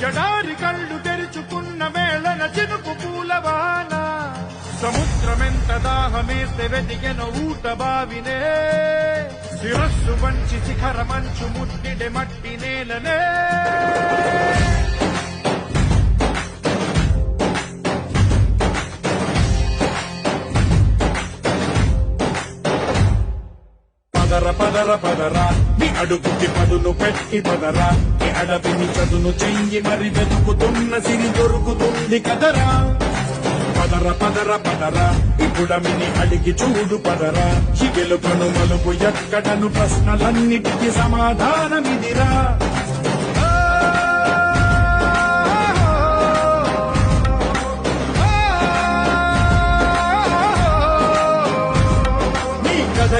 జడారి కళ్ళు తెరుచుకున్న వేళన చినుకు పూలవాన సముద్రమెంత దాహమేస్తే వెతికెను ఊట బావినే శిరస్సు వంచి శిఖర మంచు ముద్దిడే మట్టి నేలనే పదర పదర పదరా నీ అడుగుకి పదును పెట్టి పదరా నీ అడవిని చదును చెయ్యి మరి వెతుకుతున్న సిరి దొరుకుతుంది కదరా పదర పదర పదరా ఇప్పుడమిని అడిగి చూడు పదరా ఈ గెలుపను మలుపు ఎక్కడను ప్రశ్నలన్నిటికీ సమాధానమిదిరా నీ కథ